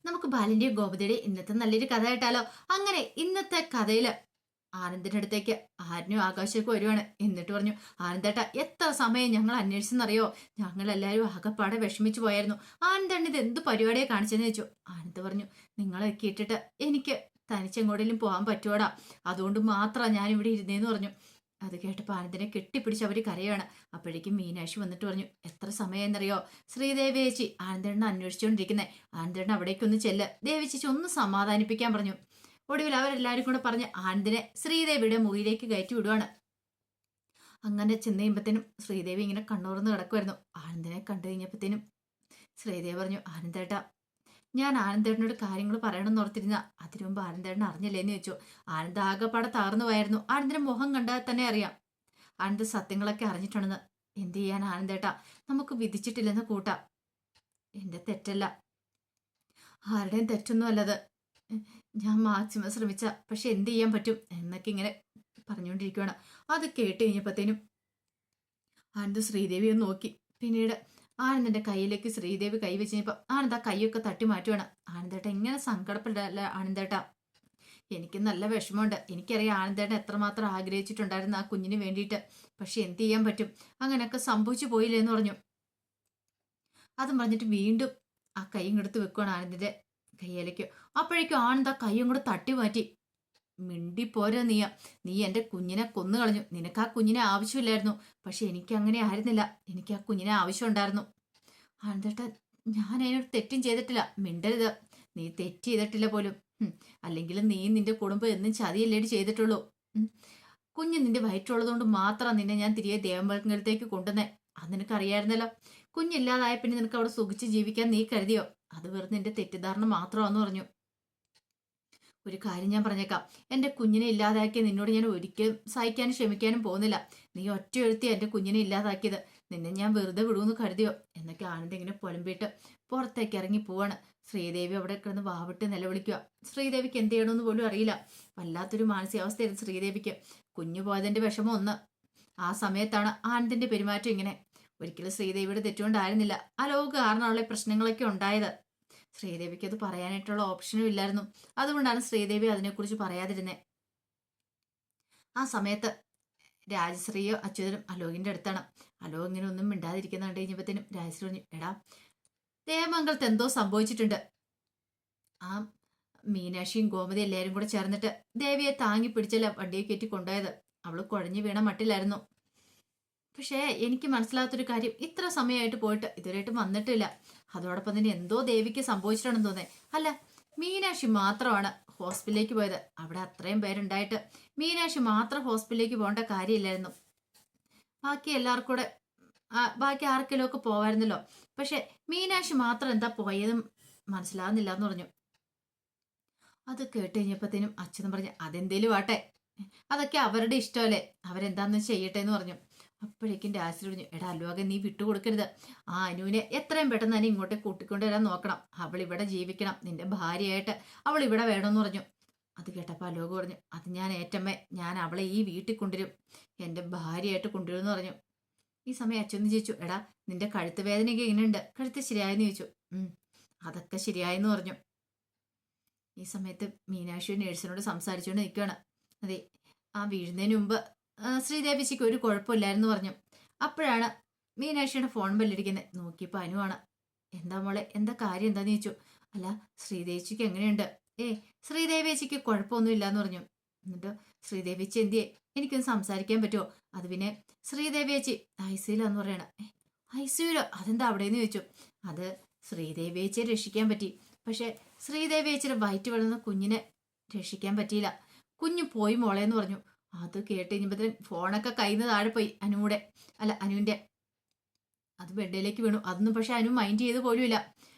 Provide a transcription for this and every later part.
നമുക്ക് ബാലിന്റെയും ഗോപതിയുടെയും ഇന്നത്തെ നല്ലൊരു കഥ കേട്ടാലോ? അങ്ങനെ ഇന്നത്തെ കഥയില് ആനന്ദിന്റെ അടുത്തേക്ക് ആരനും ആകാശമൊക്കെ വരുവാണ്. എന്നിട്ട് പറഞ്ഞു, ആനന്ദേട്ടാ, എത്ര സമയം ഞങ്ങൾ അന്വേഷിച്ചെന്നറിയോ? ഞങ്ങൾ എല്ലാവരും ആകെപ്പാടെ വിഷമിച്ചു പോയായിരുന്നു. ആനന്ദണ്ണ ഇത് എന്ത് പരിപാടിയെ കാണിച്ചെന്ന് ചോദിച്ചു. ആനന്ദ് പറഞ്ഞു, നിങ്ങളൊക്കെ ഇട്ടിട്ട് എനിക്ക് തനിച്ചെങ്ങോട്ടേലും പോകാൻ പറ്റുവാടാ, അതുകൊണ്ട് മാത്രമാണ് ഞാൻ ഇവിടെ ഇരുന്നേന്ന് പറഞ്ഞു. അത് കേട്ടപ്പോൾ ആനന്ദിനെ കെട്ടിപ്പിടിച്ച് അവര് കരയാണ്. അപ്പോഴേക്കും മീനാക്ഷി വന്നിട്ട് പറഞ്ഞു, എത്ര സമയമെന്നറിയോ? ശ്രീദേവി ചേച്ചി ആനന്ദേണ്ണ അന്വേഷിച്ചുകൊണ്ടിരിക്കുന്നേ. ആനന്ദേണ്ണ അവിടേക്കൊന്ന് ചെല്ല്, ദേവി ചേച്ചി ഒന്ന് സമാധാനിപ്പിക്കാൻ പറഞ്ഞു. ഒടുവിൽ അവരെല്ലാരും കൂടെ പറഞ്ഞ് ആനന്ദിനെ ശ്രീദേവിയുടെ മുറിയിലേക്ക് കയറ്റി വിടുവാണ്. അങ്ങനെ ചെന്ന് കഴിയുമ്പത്തേനും ശ്രീദേവി ഇങ്ങനെ കണ്ണൂർന്ന് കിടക്കുമായിരുന്നു. ആനന്ദിനെ കണ്ടു കഴിഞ്ഞപ്പത്തേനും ശ്രീദേവി പറഞ്ഞു, ആനന്ദേട്ടാ, ഞാൻ ആനന്ദേട്ടനോട് കാര്യങ്ങൾ പറയണമെന്ന് ഓർത്തിരുന്ന, അതിനു മുമ്പ് ആനന്ദേട്ടൻ അറിഞ്ഞില്ലേന്ന് ചോദിച്ചു. ആനന്ദ് ആകെപ്പാടെ താർന്നു പോയായിരുന്നു. ആനന്ദിന്റെ മുഖം കണ്ടാൽ തന്നെ അറിയാം ആനന്ദ് സത്യങ്ങളൊക്കെ അറിഞ്ഞിട്ടുണ്ടെന്ന്. എന്ത് ചെയ്യാൻ ആനന്ദേട്ടാ, നമുക്ക് വിധിച്ചിട്ടില്ലെന്ന് കൂട്ടാ. എന്റെ തെറ്റല്ല, ആരുടെയും തെറ്റൊന്നും അല്ലത്. ഞാൻ മാക്സിമം ശ്രമിച്ച, പക്ഷെ എന്ത് ചെയ്യാൻ പറ്റും എന്നൊക്കെ ഇങ്ങനെ പറഞ്ഞുകൊണ്ടിരിക്കുകയാണ്. അത് കേട്ട് കഴിഞ്ഞപ്പോഴത്തേനും ആനന്ദ് ശ്രീദേവിയെ നോക്കി. പിന്നീട് ആനന്ദിന്റെ കയ്യിലേക്ക് ശ്രീദേവി കൈ വെച്ച് കഴിഞ്ഞപ്പോൾ ആനന്ദ് ആ കൈയൊക്കെ തട്ടി മാറ്റുവാണ്. ആനന്ദേട്ട ഇങ്ങനെ സങ്കടപ്പെടല്ല ആനന്ദേട്ട, എനിക്ക് നല്ല വിഷമമുണ്ട്. എനിക്കറിയാം ആനന്ദേട്ടൻ എത്രമാത്രം ആഗ്രഹിച്ചിട്ടുണ്ടായിരുന്നു ആ കുഞ്ഞിന് വേണ്ടിയിട്ട്. പക്ഷെ എന്ത് ചെയ്യാൻ പറ്റും, അങ്ങനെയൊക്കെ സംഭവിച്ചു പോയില്ലേ എന്ന് പറഞ്ഞു. അതും പറഞ്ഞിട്ട് വീണ്ടും ആ കൈ ഇങ്ങെടുത്ത് വെക്കുവാണ് ആനന്ദിന്റെ കയ്യിലേക്ക്. അപ്പോഴേക്കും ആനന്ദ് ആ കൈയും കൂടെ തട്ടി മാറ്റി. മിണ്ടിപ്പോരാ നീ എന്റെ കുഞ്ഞിനെ കൊന്നു കളഞ്ഞു. നിനക്ക് ആ കുഞ്ഞിനെ ആവശ്യമില്ലായിരുന്നു, പക്ഷെ എനിക്ക് അങ്ങനെ ആയിരുന്നില്ല. എനിക്ക് ആ കുഞ്ഞിനെ ആവശ്യമുണ്ടായിരുന്നു. ആനന്ദേട്ടൻ, ഞാൻ അതിനൊരു തെറ്റും ചെയ്തിട്ടില്ല. മിണ്ടരുത്, നീ തെറ്റ് ചെയ്തിട്ടില്ല പോലും. അല്ലെങ്കിൽ നീ നിന്റെ കുടുംബം എന്നും ചതിയല്ലേടി ചെയ്തിട്ടുള്ളൂ. കുഞ്ഞ് നിന്റെ വയറ്റുള്ളതുകൊണ്ട് മാത്രം നിന്നെ ഞാൻ തിരികെ ദേവമ്പലത്തിലേക്ക് കൊണ്ടുവന്നേ. അത് നിനക്കറിയായിരുന്നല്ലോ. കുഞ്ഞില്ലാതായ പിന്നെ നിനക്ക് അവിടെ സുഖിച്ച് ജീവിക്കാൻ നീ കരുതിയോ? അത് വെറുതെ നിന്റെ തെറ്റിദ്ധാരണ മാത്രമാണെന്ന് പറഞ്ഞു. ഒരു കാര്യം ഞാൻ പറഞ്ഞേക്കാം, എന്റെ കുഞ്ഞിനെ ഇല്ലാതാക്കിയ നിന്നോട് ഞാൻ ഒരിക്കലും സഹിക്കാനും ക്ഷമിക്കാനും പോകുന്നില്ല. നീ ഒറ്റ എഴുത്തി എന്റെ കുഞ്ഞിനെ ഇല്ലാതാക്കിയത്. നിന്നെ ഞാൻ വെറുതെ വിടുമെന്ന് കരുതിയോ എന്നൊക്കെ ആനന്ദ് ഇങ്ങനെ പുലമ്പിട്ട് പുറത്തേക്ക് ഇറങ്ങി പോവാണ്. ശ്രീദേവി അവിടെ കിടന്ന് വാവിട്ട് നിലവിളിക്കുക. ശ്രീദേവിക്ക് എന്ത് ചെയ്യണമെന്ന് പോലും അറിയില്ല. വല്ലാത്തൊരു മാനസികാവസ്ഥയായിരുന്നു ശ്രീദേവിക്ക്. കുഞ്ഞു പോയതിന്റെ വിഷമം ഒന്ന്. ആ സമയത്താണ് ആനന്ദിന്റെ പെരുമാറ്റം ഇങ്ങനെ. ഒരിക്കലും ശ്രീദേവിയുടെ തെറ്റുകൊണ്ടായിരുന്നില്ല ആ ലോക കാരണമുള്ള പ്രശ്നങ്ങളൊക്കെ ഉണ്ടായത്. ശ്രീദേവിക്ക് അത് പറയാനായിട്ടുള്ള ഓപ്ഷനും ഇല്ലായിരുന്നു. അതുകൊണ്ടാണ് ശ്രീദേവി അതിനെക്കുറിച്ച് പറയാതിരുന്നത്. ആ സമയത്ത് രാജശ്രീയോ അച്യുതനും അലോകിന്റെ അടുത്താണ്. അലോക് ഇങ്ങനെ ഒന്നും മിണ്ടാതിരിക്കുന്ന കണ്ടു കഴിഞ്ഞപ്പോഴത്തേനും രാജശ്രീ പറഞ്ഞു, എടാ, ദേവമംഗലത്ത് എന്തോ സംഭവിച്ചിട്ടുണ്ട്. ആ മീനാക്ഷിയും ഗോമതി എല്ലാവരും കൂടെ ചേർന്നിട്ട് ദേവിയെ താങ്ങി പിടിച്ചല്ല വണ്ടിയെ കയറ്റി കൊണ്ടുപോയത്. അവള് കുഴഞ്ഞു വീണ മട്ടിലായിരുന്നു. പക്ഷേ എനിക്ക് മനസ്സിലാത്തൊരു കാര്യം, ഇത്ര സമയമായിട്ട് പോയിട്ട് ഇതുവരെയായിട്ടും വന്നിട്ടില്ല. അതോടൊപ്പം തന്നെ എന്തോ ദേവിക്ക് സംഭവിച്ചിട്ടുണ്ടെന്ന് തോന്നേ. അല്ല, മീനാക്ഷി മാത്രമാണ് ഹോസ്പിറ്റലിലേക്ക് പോയത്. അവിടെ അത്രയും പേരുണ്ടായിട്ട് മീനാക്ഷി മാത്രം ഹോസ്പിറ്റലിലേക്ക് പോകേണ്ട കാര്യമില്ലായിരുന്നു. ബാക്കി എല്ലാവർക്കും കൂടെ ബാക്കി ആർക്കെങ്കിലും ഒക്കെ പോവായിരുന്നല്ലോ. പക്ഷെ മീനാക്ഷി മാത്രം എന്താ പോയതും മനസ്സിലാവുന്നില്ല എന്ന് പറഞ്ഞു. അത് കേട്ട് കഴിഞ്ഞപ്പോഴത്തേനും അച്ഛനും പറഞ്ഞു, അതെന്തേലും ആട്ടെ, അതൊക്കെ അവരുടെ ഇഷ്ടമല്ലേ, അവരെന്താന്ന് ചെയ്യട്ടെ എന്ന് പറഞ്ഞു. അപ്പോഴേക്കും രാജശ്രീ പറഞ്ഞു, എടാ അലോകൻ, നീ വിട്ടുകൊടുക്കരുത്. ആ അനുവിനെ എത്രയും പെട്ടെന്ന് തന്നെ ഇങ്ങോട്ട് കൂട്ടിക്കൊണ്ടുവരാൻ നോക്കണം. അവൾ ഇവിടെ ജീവിക്കണം, നിന്റെ ഭാര്യയായിട്ട് അവൾ ഇവിടെ വേണമെന്ന് പറഞ്ഞു. അത് കേട്ടപ്പോൾ അലോക് പറഞ്ഞു, അത് ഞാൻ ഏറ്റമ്മേ, ഞാൻ അവളെ ഈ വീട്ടിൽ കൊണ്ടുവരും, എൻ്റെ ഭാര്യയായിട്ട് കൊണ്ടുവരും എന്ന് പറഞ്ഞു. ഈ സമയം അച്ഛൻ ചോദിച്ചു, എടാ നിന്റെ കഴുത്ത് വേദനയൊക്കെ എങ്ങനെയുണ്ട്? കഴുത്ത് ശരിയായെന്ന് ചോദിച്ചു. അതൊക്കെ ശരിയായെന്ന് പറഞ്ഞു. ഈ സമയത്ത് മീനാക്ഷി നേഴ്സിനോട് സംസാരിച്ചുകൊണ്ട് നിൽക്കുകയാണ്. അതെ, ആ വീഴുന്നതിന് മുമ്പ് ശ്രീദേവിച്ചിക്ക് ഒരു കുഴപ്പമില്ലായിരുന്നു പറഞ്ഞു. അപ്പോഴാണ് മീനാക്ഷിയുടെ ഫോൺ ബെല്ലടിക്കുന്നത്. നോക്കിയപ്പോൾ അനുവാണ്. എന്താ മോളെ, എന്താ കാര്യം എന്താന്ന് ചോദിച്ചു. അല്ല, ശ്രീദേവിച്ചിക്ക് എങ്ങനെയുണ്ട്? ശ്രീദേവിച്ചിക്ക് കുഴപ്പമൊന്നും ഇല്ലാന്ന് പറഞ്ഞു. എന്നിട്ട് ശ്രീദേവിച്ചി എന്തിയെ, എനിക്കൊന്ന് സംസാരിക്കാൻ പറ്റുമോ? അത് പിന്നെ ശ്രീദേവിയേച്ചി ഐസിയിലാന്ന് പറയണ. ഐസിയുലോ? അതെന്താ അവിടെയെന്ന് ചോദിച്ചു. അത് ശ്രീദേവിയേച്ചിയെ രക്ഷിക്കാൻ പറ്റി, പക്ഷെ ശ്രീദേവിയേച്ചിയുടെ വയറ്റ് വളർന്ന കുഞ്ഞിനെ രക്ഷിക്കാൻ പറ്റിയില്ല. കുഞ്ഞു പോയി മോളേന്ന് പറഞ്ഞു. അത് കേട്ട് കഴിഞ്ഞപ്പോഴത്തേനും ഫോണൊക്കെ കയ്യിൽ നിന്ന് താഴെ പോയി. അനുവിന്റെ അത് ബെഡിലേക്ക് വീണു. അതൊന്നും പക്ഷെ അനു മൈൻഡ് ചെയ്ത് പോലുമില്ല.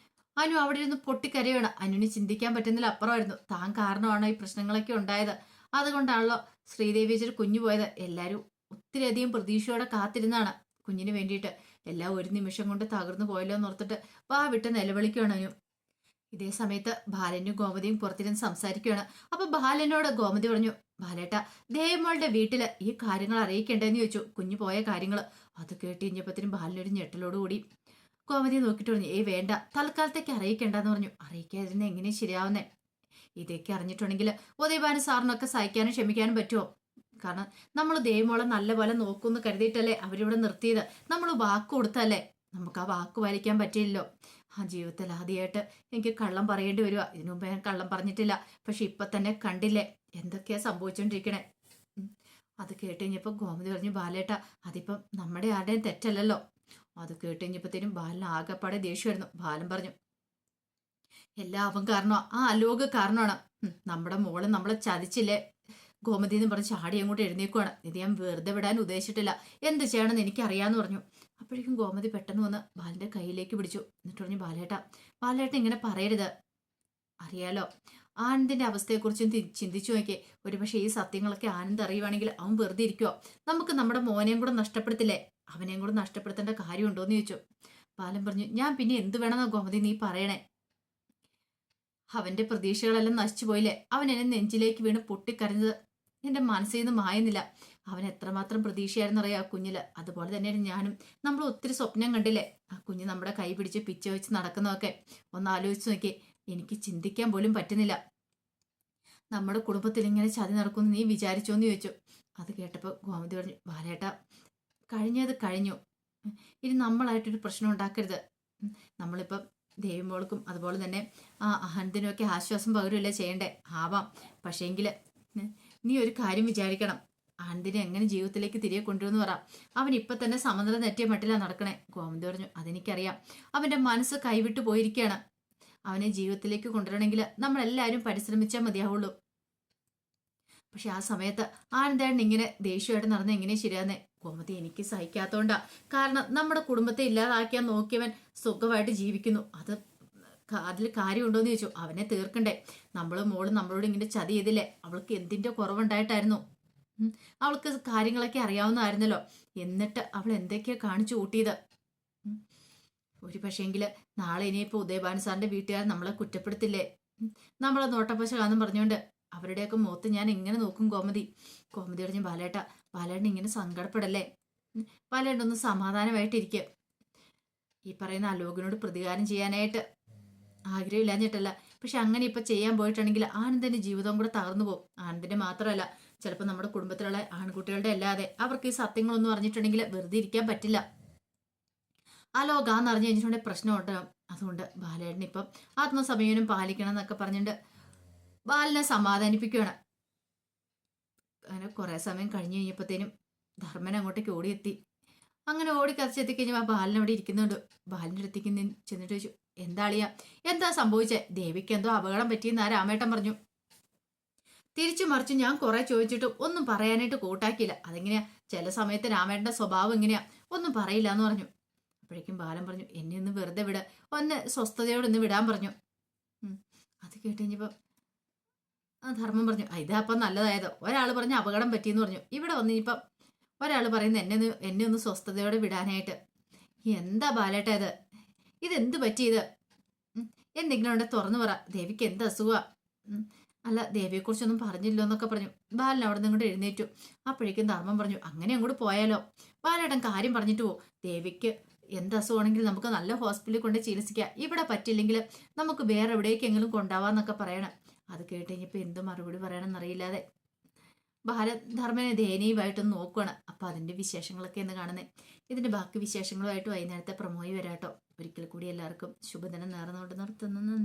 അനു അവിടെ ഇരുന്ന് പൊട്ടിക്കരയാണ്. അനുവിന് ചിന്തിക്കാൻ പറ്റുന്നില്ല അപ്പുറമായിരുന്നു. താൻ കാരണമാണോ ഈ പ്രശ്നങ്ങളൊക്കെ ഉണ്ടായത്, അതുകൊണ്ടാണല്ലോ ശ്രീദേവിയുടെ കുഞ്ഞു പോയത്. എല്ലാവരും ഒത്തിരിയധികം പ്രതീക്ഷയോടെ കാത്തിരുന്നാണ് കുഞ്ഞിന് വേണ്ടിയിട്ട്. എല്ലാം ഒരു നിമിഷം കൊണ്ട് തകർന്നു പോയല്ലോ എന്ന് ഓർത്തിട്ട് വാ വിട്ട് നിലവിളിക്കുകയാണ് അനു. ഇതേ സമയത്ത് ബാലനും ഗോമതിയും പുറത്തിരുന്ന് സംസാരിക്കുകയാണ്. അപ്പൊ ബാലനോട് ഗോമതി പറഞ്ഞു, ബാലേട്ട, ദേവമ്മളുടെ വീട്ടില് ഈ കാര്യങ്ങൾ അറിയിക്കേണ്ടെന്ന് ചോദിച്ചു, കുഞ്ഞു പോയ കാര്യങ്ങൾ. അത് കേട്ട് കഴിഞ്ഞപ്പത്തിനും ബാലനൊരു ഞെട്ടലോടുകൂടി ഗോമതി നോക്കിയിട്ട് പറഞ്ഞു, ഏയ് വേണ്ട, തൽക്കാലത്തേക്ക് അറിയിക്കണ്ടെന്ന് പറഞ്ഞു. അറിയിക്കാതിരുന്ന എങ്ങനെയും ശരിയാവുന്നേ. ഇതൊക്കെ അറിഞ്ഞിട്ടുണ്ടെങ്കിൽ ഉദയഭാനു സാറിനൊക്കെ സഹിക്കാനും ക്ഷമിക്കാനും പറ്റുമോ? കാരണം നമ്മൾ ദേവമോളെ നല്ലപോലെ നോക്കുമെന്ന് കരുതിയിട്ടല്ലേ അവരിവിടെ നിർത്തിയത്. നമ്മൾ വാക്ക് കൊടുത്തല്ലേ, നമുക്ക് ആ വാക്ക് പാലിക്കാൻ പറ്റില്ലല്ലോ. ആ ജീവിതത്തിൽ ആദ്യമായിട്ട് എനിക്ക് കള്ളം പറയേണ്ടി വരുക. ഇതിനു മുമ്പ് ഞാൻ കള്ളം പറഞ്ഞിട്ടില്ല. പക്ഷെ ഇപ്പൊ തന്നെ കണ്ടില്ലേ എന്തൊക്കെയാ സംഭവിച്ചോണ്ടിരിക്കണേ. അത് കേട്ട് കഴിഞ്ഞപ്പോൾ ഗോമതി പറഞ്ഞു, ബാലേട്ട അതിപ്പം നമ്മുടെ ആരുടെയും തെറ്റല്ലല്ലോ. അത് കേട്ട് കഴിഞ്ഞപ്പോഴത്തേനും ബാലന് ആകെപ്പാടെ ദേഷ്യമായിരുന്നു. ബാലൻ പറഞ്ഞു, എല്ലാം അവൻ കാരണമാ, ആ അലോക് കാരണമാണ്. നമ്മുടെ മോള് നമ്മളെ ചതിച്ചില്ലേ ഗോമതി എന്ന് പറഞ്ഞ് ചാടി അങ്ങോട്ട് എഴുന്നേക്കുവാണ്. ഇത് ഞാൻ വെറുതെ വിടാൻ ഉദ്ദേശിച്ചിട്ടില്ല, എന്ത് ചെയ്യണമെന്ന് എനിക്കറിയാന്ന് പറഞ്ഞു. അപ്പോഴേക്കും ഗോമതി പെട്ടെന്ന് വന്ന് ബാലന്റെ കയ്യിലേക്ക് പിടിച്ചു. എന്നിട്ട് പറഞ്ഞു, ബാലേട്ട ഇങ്ങനെ പറയരുത്. അറിയാലോ ആനന്ദിന്റെ അവസ്ഥയെക്കുറിച്ചും ചിന്തിച്ചു നോക്കിയേ. ഒരുപക്ഷെ ഈ സത്യങ്ങളൊക്കെ ആനന്ദ് അറിയുവാണെങ്കിൽ അവൻ വെറുതെ ഇരിക്കുവോ? നമുക്ക് നമ്മുടെ മോനെയും കൂടെ നഷ്ടപ്പെടുത്തില്ലേ? അവനെയും കൂടെ നഷ്ടപ്പെടുത്തേണ്ട കാര്യമുണ്ടോന്ന് ചോദിച്ചു. ബാലൻ പറഞ്ഞു, ഞാൻ പിന്നെ എന്ത് വേണമെന്നോ ഗോമതി നീ പറയണേ? അവന്റെ പ്രതീക്ഷകളെല്ലാം നശിച്ചു പോയില്ലേ? അവൻ എന്നെ നെഞ്ചിലേക്ക് വീണ് പൊട്ടിക്കരഞ്ഞത് എന്റെ മനസ്സിൽ നിന്ന് മായുന്നില്ല. അവൻ എത്രമാത്രം പ്രതീക്ഷയായിരുന്നറിയാം ആ കുഞ്ഞില്. അതുപോലെ തന്നെയാണ് ഞാനും. നമ്മൾ ഒത്തിരി സ്വപ്നം കണ്ടില്ലേ ആ കുഞ്ഞ് നമ്മുടെ കൈ പിടിച്ച് പിച്ച വെച്ച് നടക്കുന്നതൊക്കെ? ഒന്ന് ആലോചിച്ച് നോക്കി. എനിക്ക് ചിന്തിക്കാൻ പോലും പറ്റുന്നില്ല. നമ്മുടെ കുടുംബത്തിൽ ഇങ്ങനെ ചതി നടക്കുമെന്ന് നീ വിചാരിച്ചോന്ന് ചോദിച്ചു. അത് കേട്ടപ്പോൾ ഗോമതി പറഞ്ഞു, ബാലേട്ട കഴിഞ്ഞത് കഴിഞ്ഞു. ഇനി നമ്മളായിട്ടൊരു പ്രശ്നം ഉണ്ടാക്കരുത്. നമ്മളിപ്പം ദേവിമോൾക്കും അതുപോലെ തന്നെ ആ അഹന്തിനുമൊക്കെ ആശ്വാസം പകരുമല്ലേ ചെയ്യണ്ടേ? ആവാം. പക്ഷേങ്കിൽ നീ ഒരു കാര്യം വിചാരിക്കണം. അഹന്തിനെ എങ്ങനെ ജീവിതത്തിലേക്ക് തിരികെ കൊണ്ടുവന്ന് പറ. അവൻ ഇപ്പൊ തന്നെ സമനില തെറ്റിയ മട്ടിലാ നടക്കണേ. ഗോമതി പറഞ്ഞു, അതെനിക്കറിയാം. അവന്റെ മനസ്സ് കൈവിട്ടു പോയിരിക്കുകയാണ്. അവനെ ജീവിതത്തിലേക്ക് കൊണ്ടുവരണമെങ്കിൽ നമ്മളെല്ലാവരും പരിശ്രമിച്ചാൽ മതിയാവുള്ളൂ. പക്ഷെ ആ സമയത്ത് ആനന്ദേട്ടൻ ഇങ്ങനെ ദേഷ്യമായിട്ട് നടന്ന എങ്ങനെ ശരിയാന്നേ? ഗോമതി എനിക്ക് സഹിക്കാത്തോണ്ടാ. കാരണം നമ്മുടെ കുടുംബത്തെ ഇല്ലാതാക്കിയാൽ നോക്കിയവൻ സുഖമായിട്ട് ജീവിക്കുന്നു. അതിൽ കാര്യമുണ്ടോന്ന് ചോദിച്ചു. അവനെ തീർക്കണ്ടേ? മോള് നമ്മളോട് ഇങ്ങനെ ചതി ചെയ്തില്ലേ? അവൾക്ക് എന്തിന്റെ കുറവുണ്ടായിട്ടായിരുന്നു? അവൾക്ക് കാര്യങ്ങളൊക്കെ അറിയാവുന്നതായിരുന്നല്ലോ. എന്നിട്ട് അവൾ എന്തൊക്കെയാ കാണിച്ചു കൂട്ടിയത്? ഒരു പക്ഷേങ്കില് നാളെ ഇനിയിപ്പോ ഉദയഭാനു സാറിന്റെ വീട്ടുകാർ നമ്മളെ കുറ്റപ്പെടുത്തില്ലേ? നമ്മളെ നോട്ടപ്പശകാന്നും പറഞ്ഞുകൊണ്ട് അവരുടെയൊക്കെ മുഖത്ത് ഞാൻ എങ്ങനെ നോക്കും ഗോമതി? ഗോമതി പറഞ്ഞു, ബാലേട്ടൻ ഇങ്ങനെ സങ്കടപ്പെടല്ലേ. ബാലേട്ടൊന്ന് സമാധാനമായിട്ടിരിക്കുക. ഈ പറയുന്ന അലോകിനോട് പ്രതികാരം ചെയ്യാനായിട്ട് ആഗ്രഹമില്ലാഞ്ഞിട്ടല്ല. പക്ഷെ അങ്ങനെ ഇപ്പൊ ചെയ്യാൻ പോയിട്ടുണ്ടെങ്കിൽ ആനന്ദിന്റെ ജീവിതം കൂടെ തകർന്നു പോകും. ആനന്ദിന്റെ മാത്രമല്ല, ചിലപ്പോൾ നമ്മുടെ കുടുംബത്തിലുള്ള ആൺകുട്ടികളുടെ അല്ലാതെ അവർക്ക് ഈ സത്യങ്ങളൊന്നും അറിഞ്ഞിട്ടുണ്ടെങ്കിൽ വെറുതെ ഇരിക്കാൻ പറ്റില്ല. അലോകാന്ന് അറിഞ്ഞു കഴിഞ്ഞിട്ടുണ്ടെങ്കിൽ പ്രശ്നമുണ്ട്. അതുകൊണ്ട് ബാലേട്ടൻ ഇപ്പം ആത്മസമയനം പാലിക്കണം എന്നൊക്കെ പറഞ്ഞിട്ട് ബാലിനെ സമാധാനിപ്പിക്കുകയാണ്. അങ്ങനെ കുറെ സമയം കഴിഞ്ഞു കഴിഞ്ഞപ്പോഴത്തേനും ധർമ്മൻ അങ്ങോട്ടേക്ക് ഓടിയെത്തി. അങ്ങനെ ഓടിക്കരച്ചെത്തി കഴിഞ്ഞാൽ ആ ബാലൻ അവിടെ ഇരിക്കുന്നുണ്ട്. ബാലിൻ്റെ അടുത്തേക്ക് ചെന്നിട്ട് ചോദിച്ചു, എന്താളിയാ, എന്താ സംഭവിച്ചേ? ദേവിക്ക് എന്തോ അപകടം പറ്റിയെന്ന് ആ രാമേട്ടൻ പറഞ്ഞു. തിരിച്ചു മറിച്ച് ഞാൻ കുറെ ചോദിച്ചിട്ടും ഒന്നും പറയാനായിട്ട് കൂട്ടാക്കിയില്ല. അതെങ്ങനെയാ? ചില സമയത്ത് രാമേട്ടന്റെ സ്വഭാവം എങ്ങനെയാ, ഒന്നും പറയില്ല എന്ന് പറഞ്ഞു. അപ്പോഴേക്കും ബാലൻ പറഞ്ഞു, എന്നെ ഒന്ന് വെറുതെ വിട, ഒന്ന് സ്വസ്ഥതയോടെ ഒന്ന് വിടാൻ പറഞ്ഞു. അത് കേട്ട് കഴിഞ്ഞപ്പോ ആ ധർമ്മം പറഞ്ഞു, ഇതാ അപ്പം നല്ലതായത്. ഒരാൾ പറഞ്ഞ് അപകടം പറ്റിയെന്ന് പറഞ്ഞു. ഇവിടെ വന്ന് ഇപ്പം ഒരാൾ പറയുന്നത് എന്നെ ഒന്ന് സ്വസ്ഥതയോടെ വിടാനായിട്ട്. എന്താ ബാലേട്ട ഇത്? ഇതെന്ത് പറ്റിയത്? എന്തെങ്കിലും ഉണ്ടെ തുറന്നു പറ. ദേവിക്ക് എന്ത് അസുഖ? അല്ല, ദേവിയെക്കുറിച്ചൊന്നും പറഞ്ഞില്ലോ എന്നൊക്കെ പറഞ്ഞു. ബാലൻ അവിടെ നിന്ന് ഇങ്ങോട്ട് എഴുന്നേറ്റു. അപ്പോഴേക്കും ധർമ്മം പറഞ്ഞു, അങ്ങനെ അങ്ങോട്ട് പോയാലോ? ബാലേട്ടൻ കാര്യം പറഞ്ഞിട്ട് പോ. ദേവിക്ക് എന്ത് അസുഖമാണെങ്കിലും നമുക്ക് നല്ല ഹോസ്പിറ്റലിൽ കൊണ്ട് ചികിത്സിക്കാം. ഇവിടെ പറ്റില്ലെങ്കിൽ നമുക്ക് വേറെ എവിടേക്കെങ്കിലും കൊണ്ടാവാന്നൊക്കെ പറയണം. അത് കേട്ട് കഴിഞ്ഞപ്പോൾ എന്ത് മറുപടി പറയണമെന്നറിയില്ലാതെ ധർമ്മനെ ദയനീയമായിട്ടൊന്ന് നോക്കുകയാണ്. അപ്പോൾ അതിൻ്റെ വിശേഷങ്ങളൊക്കെ എന്ന് കാണുന്നത്. ഇതിൻ്റെ ബാക്കി വിശേഷങ്ങളുമായിട്ട് വൈകുന്നേരത്തെ പ്രമോയി വരാട്ടോ. ഒരിക്കൽ കൂടി എല്ലാവർക്കും ശുഭദിനം നേർന്നുകൊണ്ട് നിർത്തുന്നു. നന്ദി.